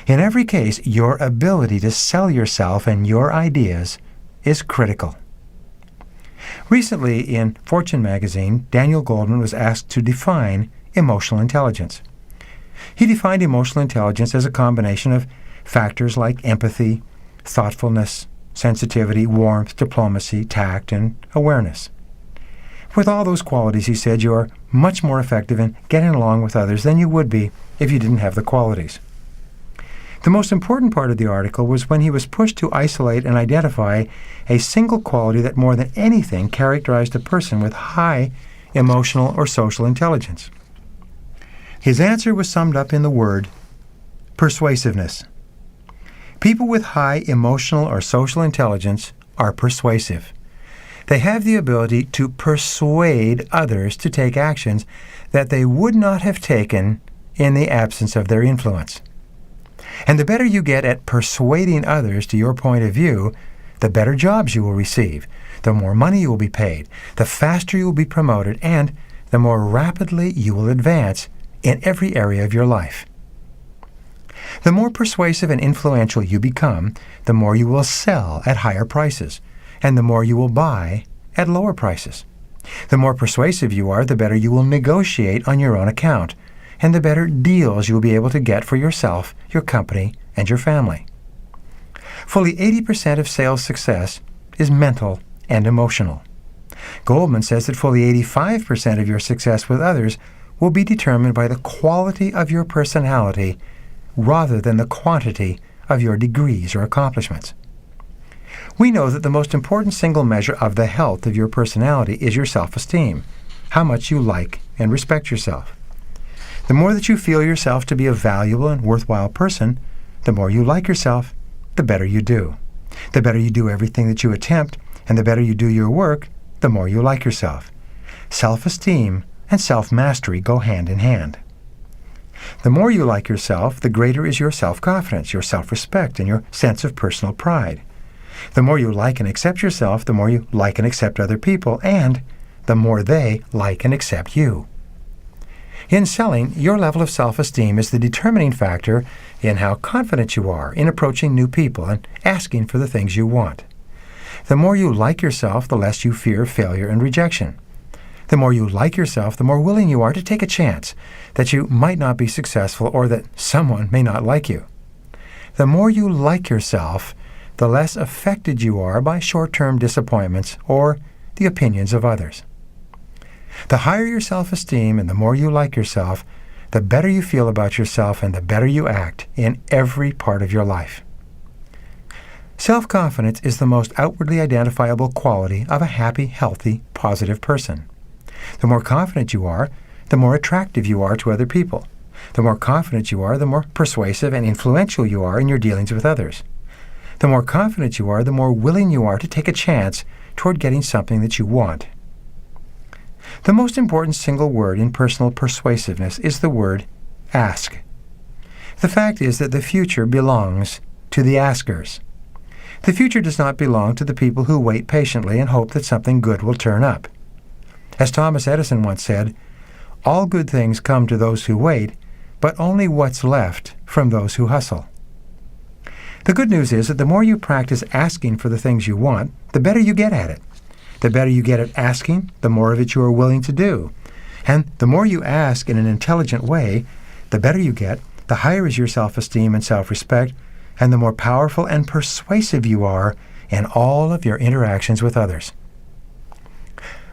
In every case, your ability to sell yourself and your ideas is critical. Recently, in Fortune magazine, Daniel Goleman was asked to define emotional intelligence. He defined emotional intelligence as a combination of factors like empathy, thoughtfulness, sensitivity, warmth, diplomacy, tact, and awareness. With all those qualities, he said, you are much more effective in getting along with others than you would be if you didn't have the qualities. The most important part of the article was when he was pushed to isolate and identify a single quality that more than anything characterized a person with high emotional or social intelligence. His answer was summed up in the word persuasiveness. People with high emotional or social intelligence are persuasive. They have the ability to persuade others to take actions that they would not have taken in the absence of their influence. And the better you get at persuading others to your point of view, the better jobs you will receive, the more money you will be paid, the faster you will be promoted, and the more rapidly you will advance in every area of your life. The more persuasive and influential you become, the more you will sell at higher prices, and the more you will buy at lower prices. The more persuasive you are, the better you will negotiate on your own account, and the better deals you will be able to get for yourself, your company, and your family. Fully 80% of sales success is mental and emotional. Goldman says that fully 85% of your success with others will be determined by the quality of your personality rather than the quantity of your degrees or accomplishments. We know that the most important single measure of the health of your personality is your self-esteem, how much you like and respect yourself. The more that you feel yourself to be a valuable and worthwhile person, the more you like yourself, the better you do. The better you do everything that you attempt, and the better you do your work, the more you like yourself. Self-esteem and self-mastery go hand in hand. The more you like yourself, the greater is your self-confidence, your self-respect, and your sense of personal pride. The more you like and accept yourself, the more you like and accept other people, and the more they like and accept you. In selling, your level of self-esteem is the determining factor in how confident you are in approaching new people and asking for the things you want. The more you like yourself, the less you fear failure and rejection. The more you like yourself, the more willing you are to take a chance that you might not be successful or that someone may not like you. The more you like yourself, the less affected you are by short-term disappointments or the opinions of others. The higher your self-esteem and the more you like yourself, the better you feel about yourself and the better you act in every part of your life. Self-confidence is the most outwardly identifiable quality of a happy, healthy, positive person. The more confident you are, the more attractive you are to other people. The more confident you are, the more persuasive and influential you are in your dealings with others. The more confident you are, the more willing you are to take a chance toward getting something that you want. The most important single word in personal persuasiveness is the word ask. The fact is that the future belongs to the askers. The future does not belong to the people who wait patiently and hope that something good will turn up. As Thomas Edison once said, all good things come to those who wait, but only what's left from those who hustle. The good news is that the more you practice asking for the things you want, the better you get at it. The better you get at asking, the more of it you are willing to do. And the more you ask in an intelligent way, the better you get, the higher is your self-esteem and self-respect, and the more powerful and persuasive you are in all of your interactions with others.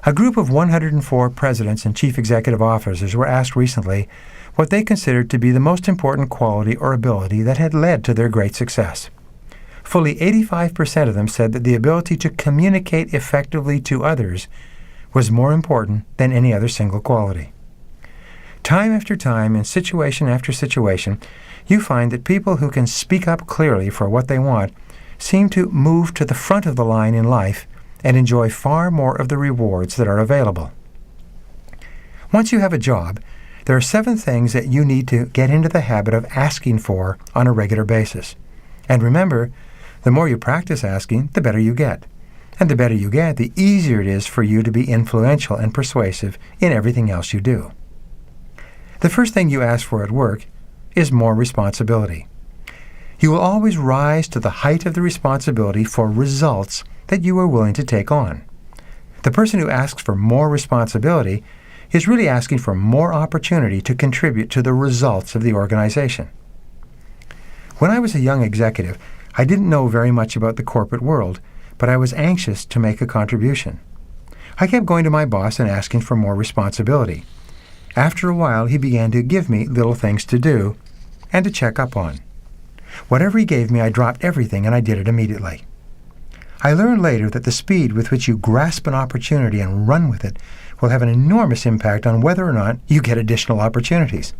A group of 104 presidents and chief executive officers were asked recently what they considered to be the most important quality or ability that had led to their great success. Fully 85% of them said that the ability to communicate effectively to others was more important than any other single quality. Time after time, in situation after situation, you find that people who can speak up clearly for what they want seem to move to the front of the line in life and enjoy far more of the rewards that are available. Once you have a job, there are 7 things that you need to get into the habit of asking for on a regular basis. And remember, the more you practice asking, the better you get. And the better you get, the easier it is for you to be influential and persuasive in everything else you do. The first thing you ask for at work is more responsibility. You will always rise to the height of the responsibility for results that you are willing to take on. The person who asks for more responsibility is really asking for more opportunity to contribute to the results of the organization. When I was a young executive, I didn't know very much about the corporate world, but I was anxious to make a contribution. I kept going to my boss and asking for more responsibility. After a while, he began to give me little things to do and to check up on. Whatever he gave me, I dropped everything and I did it immediately. I learned later that the speed with which you grasp an opportunity and run with it will have an enormous impact on whether or not you get additional opportunities.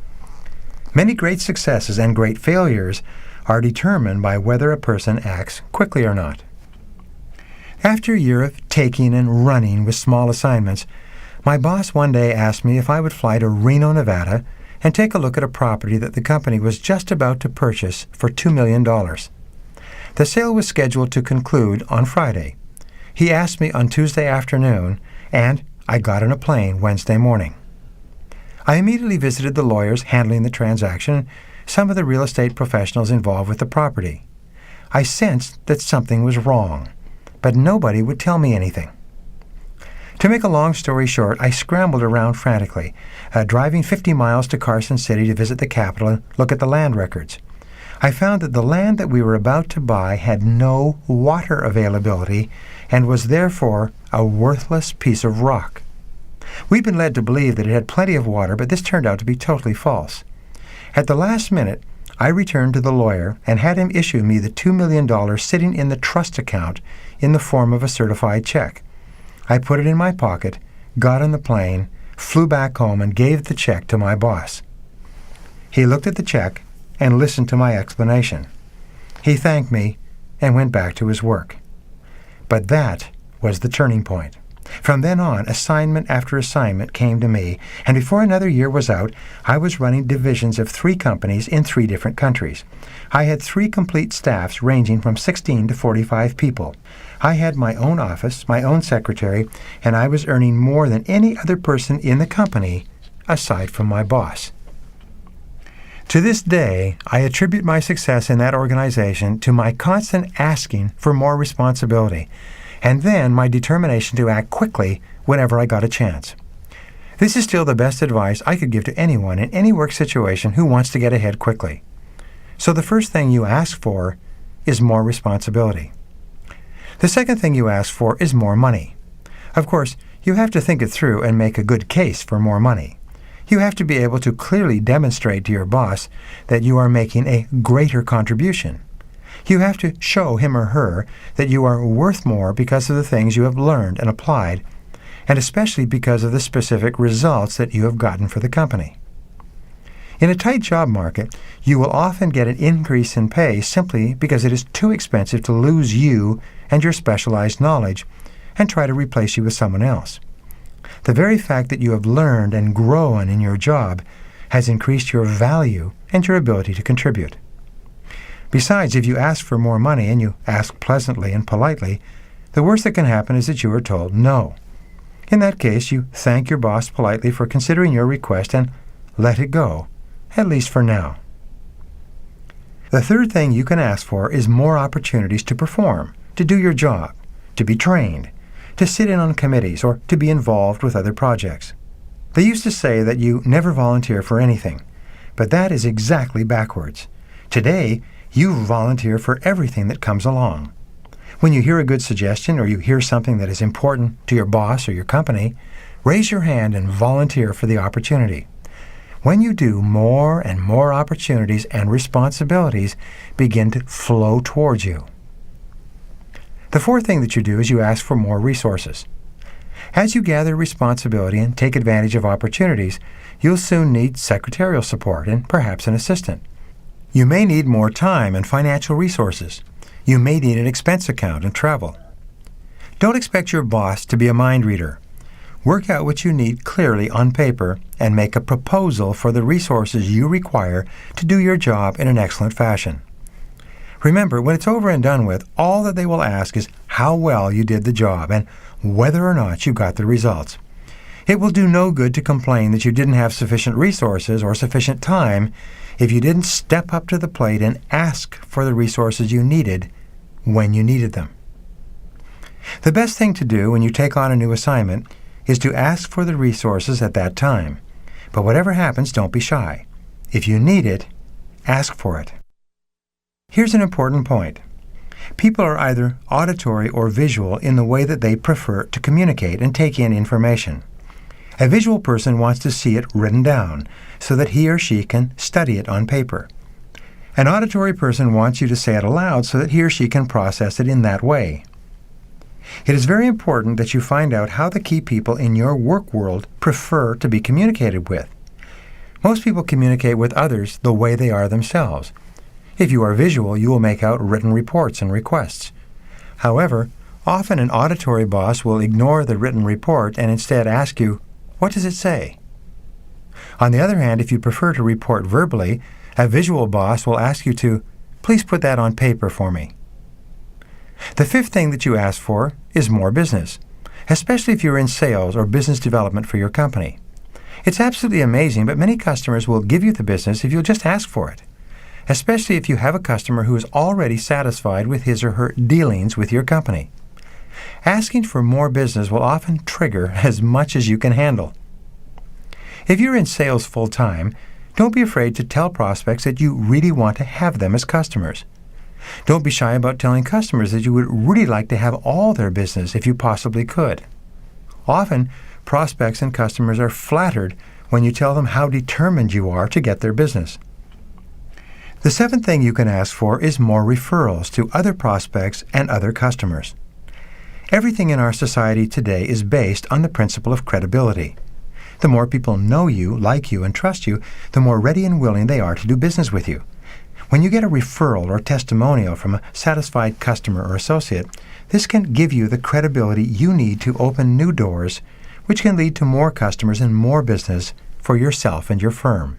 Many great successes and great failures are determined by whether a person acts quickly or not. After a year of taking and running with small assignments, my boss one day asked me if I would fly to Reno, Nevada, and take a look at a property that the company was just about to purchase for $2 million. The sale was scheduled to conclude on Friday. He asked me on Tuesday afternoon, and I got on a plane Wednesday morning. I immediately visited the lawyers handling the transaction, some of the real estate professionals involved with the property. I sensed that something was wrong, but nobody would tell me anything. To make a long story short, I scrambled around frantically, driving 50 miles to Carson City to visit the Capitol and look at the land records. I found that the land that we were about to buy had no water availability and was therefore a worthless piece of rock. We'd been led to believe that it had plenty of water, but this turned out to be totally false. At the last minute, I returned to the lawyer and had him issue me the $2 million sitting in the trust account in the form of a certified check. I put it in my pocket, got on the plane, flew back home, and gave the check to my boss. He looked at the check and listened to my explanation. He thanked me and went back to his work. But that was the turning point. From then on, assignment after assignment came to me, and before another year was out, I was running divisions of 3 companies in 3 different countries. I had 3 complete staffs ranging from 16 to 45 people. I had my own office, my own secretary, and I was earning more than any other person in the company, aside from my boss. To this day, I attribute my success in that organization to my constant asking for more responsibility, and then my determination to act quickly whenever I got a chance. This is still the best advice I could give to anyone in any work situation who wants to get ahead quickly. So the first thing you ask for is more responsibility. The second thing you ask for is more money. Of course, you have to think it through and make a good case for more money. You have to be able to clearly demonstrate to your boss that you are making a greater contribution. You have to show him or her that you are worth more because of the things you have learned and applied, and especially because of the specific results that you have gotten for the company. In a tight job market, you will often get an increase in pay simply because it is too expensive to lose you and your specialized knowledge and try to replace you with someone else. The very fact that you have learned and grown in your job has increased your value and your ability to contribute. Besides, if you ask for more money and you ask pleasantly and politely, the worst that can happen is that you are told no. In that case, you thank your boss politely for considering your request and let it go, at least for now. The third thing you can ask for is more opportunities to perform, to do your job, to be trained, to sit in on committees, or to be involved with other projects. They used to say that you never volunteer for anything, but that is exactly backwards. Today, you volunteer for everything that comes along. When you hear a good suggestion or you hear something that is important to your boss or your company, raise your hand and volunteer for the opportunity. When you do, more and more opportunities and responsibilities begin to flow towards you. The fourth thing that you do is you ask for more resources. As you gather responsibility and take advantage of opportunities, you'll soon need secretarial support and perhaps an assistant. You may need more time and financial resources. You may need an expense account and travel. Don't expect your boss to be a mind reader. Work out what you need clearly on paper and make a proposal for the resources you require to do your job in an excellent fashion. Remember, when it's over and done with, all that they will ask is how well you did the job and whether or not you got the results. It will do no good to complain that you didn't have sufficient resources or sufficient time if you didn't step up to the plate and ask for the resources you needed when you needed them. The best thing to do when you take on a new assignment is to ask for the resources at that time. But whatever happens, don't be shy. If you need it, ask for it. Here's an important point. People are either auditory or visual in the way that they prefer to communicate and take in information. A visual person wants to see it written down so that he or she can study it on paper. An auditory person wants you to say it aloud so that he or she can process it in that way. It is very important that you find out how the key people in your work world prefer to be communicated with. Most people communicate with others the way they are themselves. If you are visual, you will make out written reports and requests. However, often an auditory boss will ignore the written report and instead ask you, "What does it say?" On the other hand, if you prefer to report verbally, a visual boss will ask you to, "Please put that on paper for me." The fifth thing that you ask for is more business, especially if you're in sales or business development for your company. It's absolutely amazing, but many customers will give you the business if you'll just ask for it, especially if you have a customer who is already satisfied with his or her dealings with your company. Asking for more business will often trigger as much as you can handle. If you're in sales full-time, don't be afraid to tell prospects that you really want to have them as customers. Don't be shy about telling customers that you would really like to have all their business if you possibly could. Often, prospects and customers are flattered when you tell them how determined you are to get their business. The seventh thing you can ask for is more referrals to other prospects and other customers. Everything in our society today is based on the principle of credibility. The more people know you, like you, and trust you, the more ready and willing they are to do business with you. When you get a referral or testimonial from a satisfied customer or associate, this can give you the credibility you need to open new doors, which can lead to more customers and more business for yourself and your firm.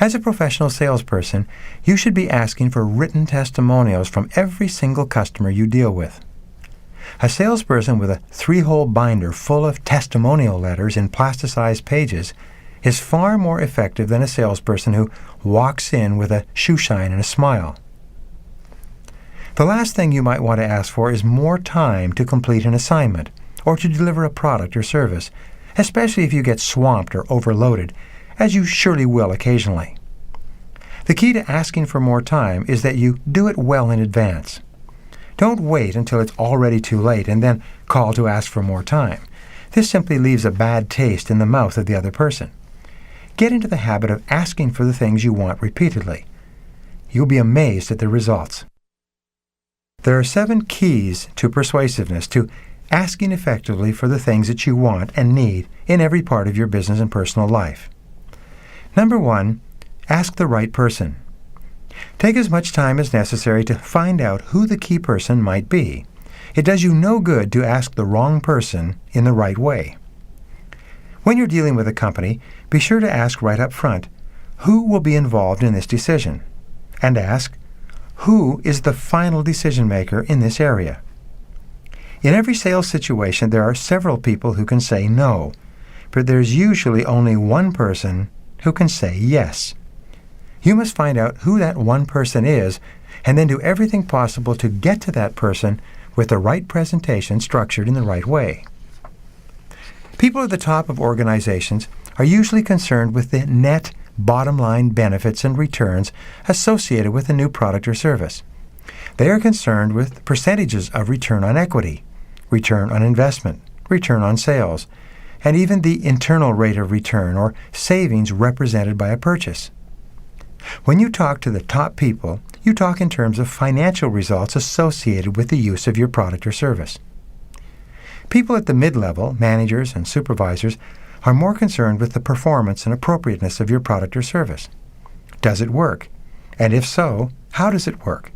As a professional salesperson, you should be asking for written testimonials from every single customer you deal with. A salesperson with a 3-hole binder full of testimonial letters in plasticized pages is far more effective than a salesperson who walks in with a shoe shine and a smile. The last thing you might want to ask for is more time to complete an assignment or to deliver a product or service, especially if you get swamped or overloaded, as you surely will occasionally. The key to asking for more time is that you do it well in advance. Don't wait until it's already too late and then call to ask for more time. This simply leaves a bad taste in the mouth of the other person. Get into the habit of asking for the things you want repeatedly. You'll be amazed at the results. There are 7 keys to persuasiveness, to asking effectively for the things that you want and need in every part of your business and personal life. Number 1, ask the right person. Take as much time as necessary to find out who the key person might be. It does you no good to ask the wrong person in the right way. When you're dealing with a company, be sure to ask right up front, who will be involved in this decision? And ask, who is the final decision maker in this area? In every sales situation, there are several people who can say no, but there's usually only one person who can say yes. You must find out who that one person is and then do everything possible to get to that person with the right presentation structured in the right way. People at the top of organizations are usually concerned with the net bottom line benefits and returns associated with a new product or service. They are concerned with percentages of return on equity, return on investment, return on sales, and even the internal rate of return or savings represented by a purchase. When you talk to the top people, you talk in terms of financial results associated with the use of your product or service. People at the mid-level, managers and supervisors, are more concerned with the performance and appropriateness of your product or service. Does it work? And if so, how does it work?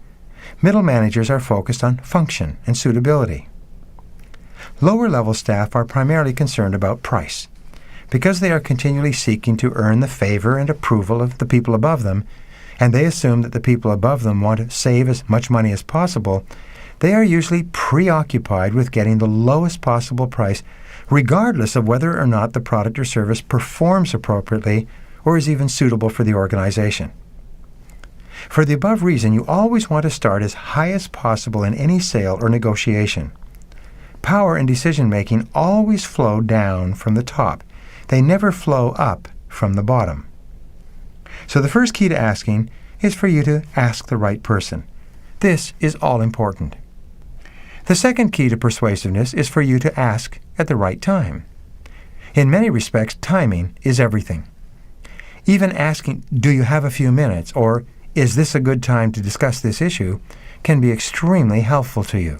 Middle managers are focused on function and suitability. Lower-level staff are primarily concerned about price. Because they are continually seeking to earn the favor and approval of the people above them, and they assume that the people above them want to save as much money as possible, they are usually preoccupied with getting the lowest possible price, regardless of whether or not the product or service performs appropriately or is even suitable for the organization. For the above reason, you always want to start as high as possible in any sale or negotiation. Power and decision-making always flow down from the top. They never flow up from the bottom. So the first key to asking is for you to ask the right person. This is all important. The second key to persuasiveness is for you to ask at the right time. In many respects, timing is everything. Even asking, "Do you have a few minutes?" or "Is this a good time to discuss this issue?" can be extremely helpful to you.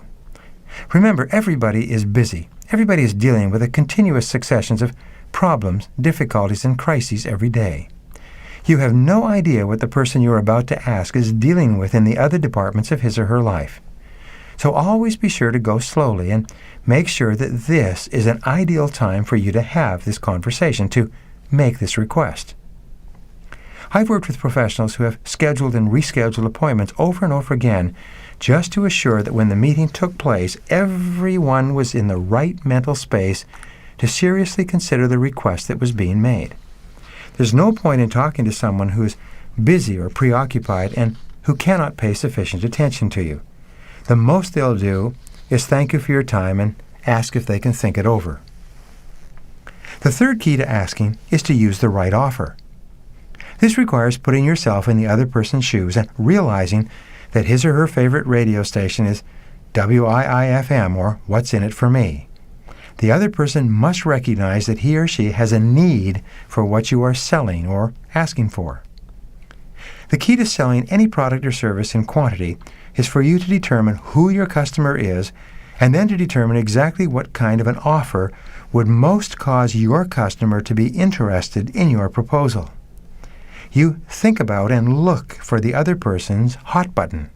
Remember, everybody is busy. Everybody is dealing with a continuous succession of problems, difficulties, and crises every day. You have no idea what the person you are about to ask is dealing with in the other departments of his or her life. So always be sure to go slowly and make sure that this is an ideal time for you to have this conversation, to make this request. I've worked with professionals who have scheduled and rescheduled appointments over and over again just to assure that when the meeting took place, everyone was in the right mental space to seriously consider the request that was being made. There's no point in talking to someone who is busy or preoccupied and who cannot pay sufficient attention to you. The most they'll do is thank you for your time and ask if they can think it over. The third key to asking is to use the right offer. This requires putting yourself in the other person's shoes and realizing that his or her favorite radio station is WIIFM or What's in It for Me. The other person must recognize that he or she has a need for what you are selling or asking for. The key to selling any product or service in quantity is for you to determine who your customer is and then to determine exactly what kind of an offer would most cause your customer to be interested in your proposal? You think about and look for the other person's hot button.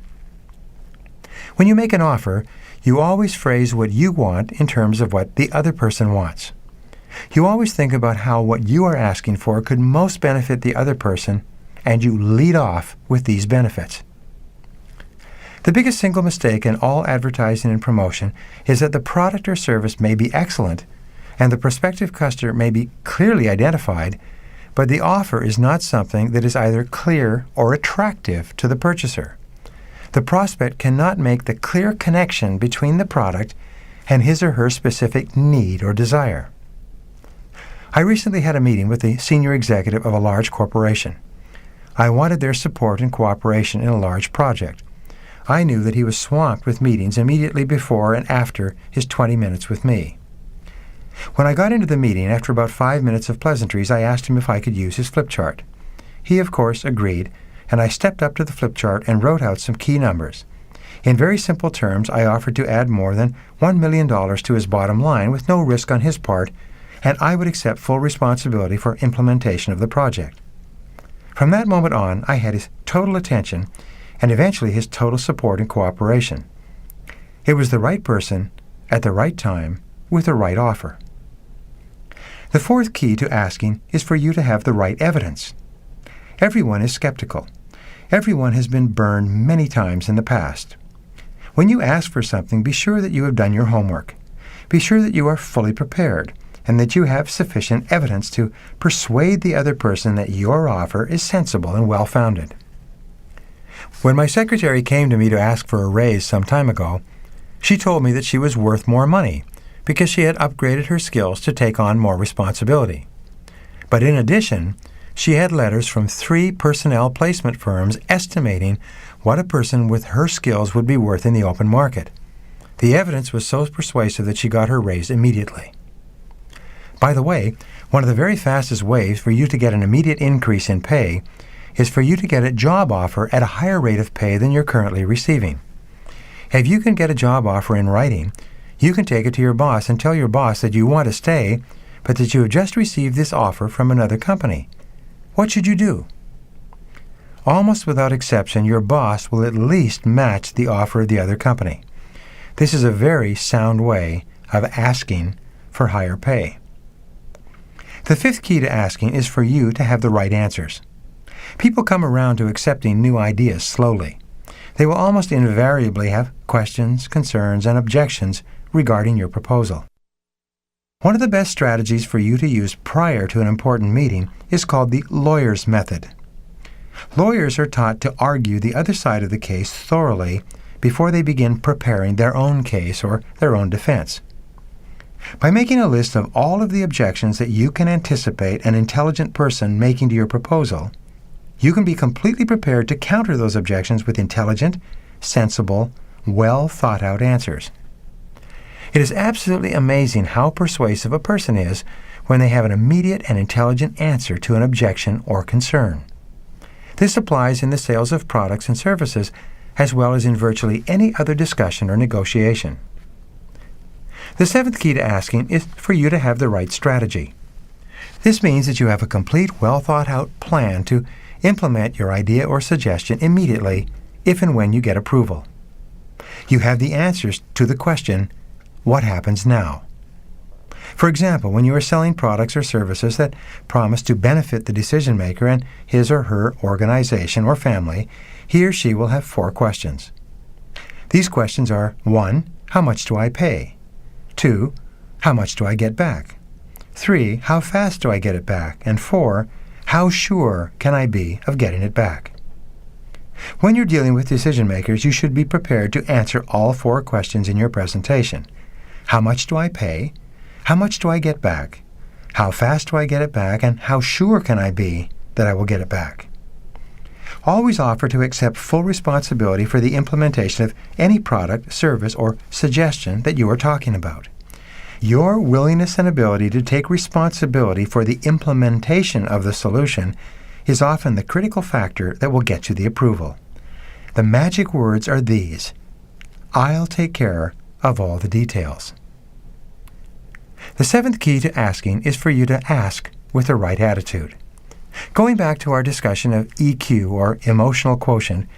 When you make an offer, you always phrase what you want in terms of what the other person wants. You always think about how what you are asking for could most benefit the other person, and you lead off with these benefits. The biggest single mistake in all advertising and promotion is that the product or service may be excellent, and the prospective customer may be clearly identified, but the offer is not something that is either clear or attractive to the purchaser. The prospect cannot make the clear connection between the product and his or her specific need or desire. I recently had a meeting with the senior executive of a large corporation. I wanted their support and cooperation in a large project. I knew that he was swamped with meetings immediately before and after his 20 minutes with me. When I got into the meeting, after about 5 minutes of pleasantries, I asked him if I could use his flip chart. He, of course, agreed, and I stepped up to the flip chart and wrote out some key numbers. In very simple terms, I offered to add more than $1 million to his bottom line with no risk on his part, and I would accept full responsibility for implementation of the project. From that moment on, I had his total attention and eventually his total support and cooperation. It was the right person at the right time with the right offer. The fourth key to asking is for you to have the right evidence. Everyone is skeptical. Everyone has been burned many times in the past. When you ask for something, be sure that you have done your homework. Be sure that you are fully prepared and that you have sufficient evidence to persuade the other person that your offer is sensible and well-founded. When my secretary came to me to ask for a raise some time ago, she told me that she was worth more money because she had upgraded her skills to take on more responsibility. But in addition, she had letters from 3 personnel placement firms estimating what a person with her skills would be worth in the open market. The evidence was so persuasive that she got her raise immediately. By the way, one of the very fastest ways for you to get an immediate increase in pay is for you to get a job offer at a higher rate of pay than you're currently receiving. If you can get a job offer in writing, you can take it to your boss and tell your boss that you want to stay, but that you have just received this offer from another company. What should you do? Almost without exception, your boss will at least match the offer of the other company. This is a very sound way of asking for higher pay. The fifth key to asking is for you to have the right answers. People come around to accepting new ideas slowly. They will almost invariably have questions, concerns, and objections regarding your proposal. One of the best strategies for you to use prior to an important meeting is called the lawyer's method. Lawyers are taught to argue the other side of the case thoroughly before they begin preparing their own case or their own defense. By making a list of all of the objections that you can anticipate an intelligent person making to your proposal, you can be completely prepared to counter those objections with intelligent, sensible, well-thought-out answers. It is absolutely amazing how persuasive a person is when they have an immediate and intelligent answer to an objection or concern. This applies in the sales of products and services as well as in virtually any other discussion or negotiation. The seventh key to asking is for you to have the right strategy. This means that you have a complete, well-thought-out plan to implement your idea or suggestion immediately if and when you get approval. You have the answers to the question, what happens now? For example, when you are selling products or services that promise to benefit the decision maker and his or her organization or family, he or she will have 4 questions. These questions are 1. How much do I pay? 2. How much do I get back? 3. How fast do I get it back? And 4. How sure can I be of getting it back? When you're dealing with decision makers, you should be prepared to answer all 4 questions in your presentation. How much do I pay? How much do I get back? How fast do I get it back? And how sure can I be that I will get it back? Always offer to accept full responsibility for the implementation of any product, service, or suggestion that you are talking about. Your willingness and ability to take responsibility for the implementation of the solution is often the critical factor that will get you the approval. The magic words are these: I'll take care of all the details. The seventh key to asking is for you to ask with the right attitude. Going back to our discussion of EQ, or emotional quotient,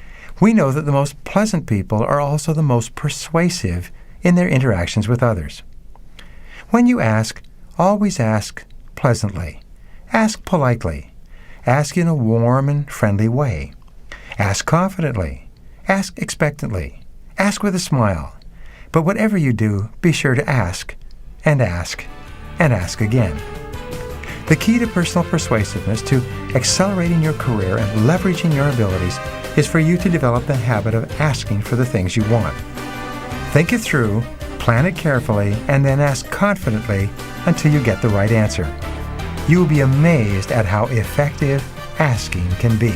we know that the most pleasant people are also the most persuasive in their interactions with others. When you ask, always ask pleasantly. Ask politely. Ask in a warm and friendly way. Ask confidently. Ask expectantly. Ask with a smile. But whatever you do, be sure to ask, and ask, and ask again. The key to personal persuasiveness, to accelerating your career and leveraging your abilities, is for you to develop the habit of asking for the things you want. Think it through, plan it carefully, and then ask confidently until you get the right answer. You will be amazed at how effective asking can be.